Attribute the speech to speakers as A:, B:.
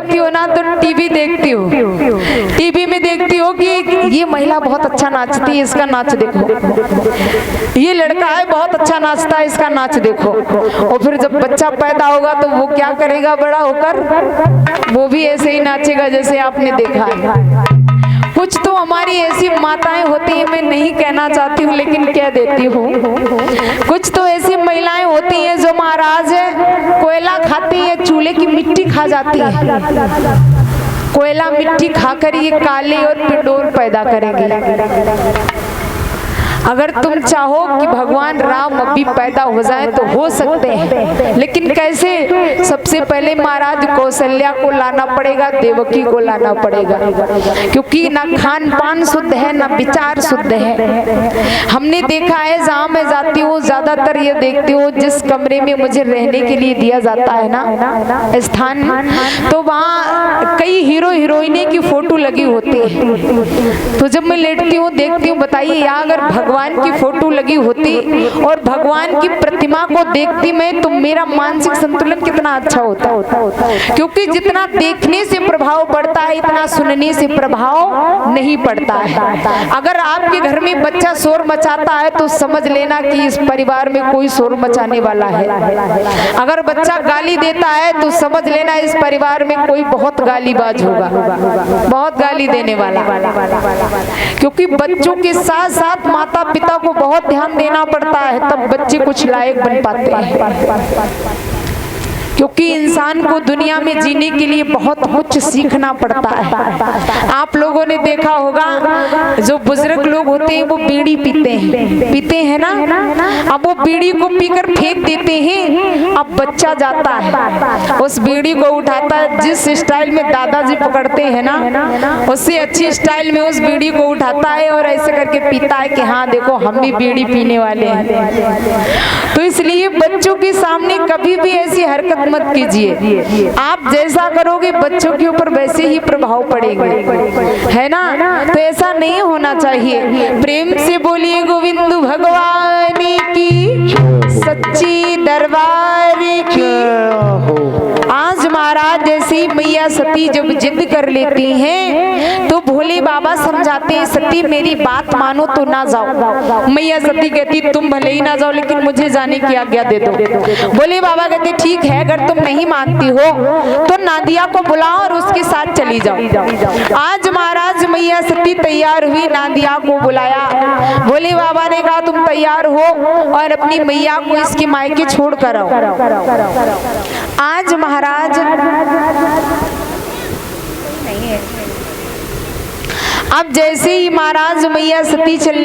A: होती हो ना तो टीवी देखती हो, टीवी में देखती हो कि ये महिला बहुत अच्छा नाचती है, इसका नाच देखो, ये लड़का है बहुत अच्छा नाचता है, इसका नाच देखो। और फिर जब बच्चा पैदा होगा तो वो क्या करेगा बड़ा होकर? वो भी ऐसे ही नाचेगा जैसे आपने देखा है। कुछ तो हमारी ऐसी माताएं होती हैं, मैं नहीं कहना चाहती हूँ लेकिन कह देती हूँ, कुछ तो ऐसी महिलाएं होती हैं जो महाराज कोयला खाती है, चूल्हे की मिट्टी खा जाती है, कोयला मिट्टी खाकर ये काले और पिंडोर पैदा करेंगे। अगर तुम चाहो कि भगवान राम अभी पैदा हो जाए तो हो सकते हैं, लेकिन कैसे? सबसे पहले महाराज कौशल्या को लाना पड़ेगा, देवकी को लाना पड़ेगा, क्योंकि ना खान पान शुद्ध है ना विचार शुद्ध है। हमने देखा है जहाँ मैं जाती हूँ ज्यादातर ये देखती हूँ, जिस कमरे में मुझे रहने के लिए दिया जाता है ना स्थान, तो वहाँ कई हीरो हीरोइने की फोटो लगी होती है। तो जब मैं लेटती हूँ देखती हूँ, बताइए यहाँ अगर भगवान की फोटो लगी होती और भगवान की प्रतिमा को देखती मैं, तो मेरा मानसिक संतुलन कितना अच्छा होता। क्योंकि जितना देखने से प्रभाव पड़ता है इतना सुनने से प्रभाव नहीं पड़ता है। अगर आपके घर में बच्चा शोर मचाता है तो समझ लेना कि इस परिवार में कोई शोर मचाने वाला है। अगर बच्चा गाली देता है तो समझ लेना इस परिवार में कोई बहुत गालीबाज होगा, बहुत गाली देने वाला। क्योंकि बच्चों के साथ साथ माता पिता को बहुत ध्यान देना पड़ता है, तब बच्चे कुछ लायक बन पाते हैं। क्योंकि इंसान को दुनिया में जीने के लिए बहुत कुछ सीखना पड़ता है। आप लोगों ने देखा होगा जो बुजुर्ग लोग होते हैं वो बीड़ी पीते हैं ना, अब वो बीड़ी को पीकर फेंक देते हैं। अब बच्चा जाता है उस बीड़ी को उठाता है, जिस स्टाइल में दादाजी पकड़ते हैं ना उससे अच्छी स्टाइल में उस बीड़ी को उठाता है और ऐसे करके पीता है कि हाँ देखो हम भी बीड़ी पीने वाले हैं। तो इसलिए बच्चों के सामने कभी भी ऐसी हरकत मत कीजिए। आप जैसा करोगे बच्चों के ऊपर वैसे ही प्रभाव पड़ेंगे, है ना? तो ऐसा नहीं होना चाहिए। प्रेम से बोलिए गोविंद भगवान की, सच्ची दरबार की। आज महाराज जैसी मैया सती जब जिद कर लेती हैं तो भोले बाबा समझाते हैं, सती मेरी बात मानो तो ना जाओ। मैया सती कहती तुम भले ही ना जाओ लेकिन मुझे जाने की आज्ञा दे दो। भोले बाबा कहते ठीक है, अगर तुम नहीं मानती हो तो नादिया को बुलाओ और उसके साथ चली जाओ। आज महाराज मैया सती तैयार हुई, नादिया को बुलाया। भोले बाबा ने कहा तुम तैयार हो और अपनी मैया को इसके मायके छोड़ कर आओ। आज महाराज अब जैसे ही महाराज मैया सती चल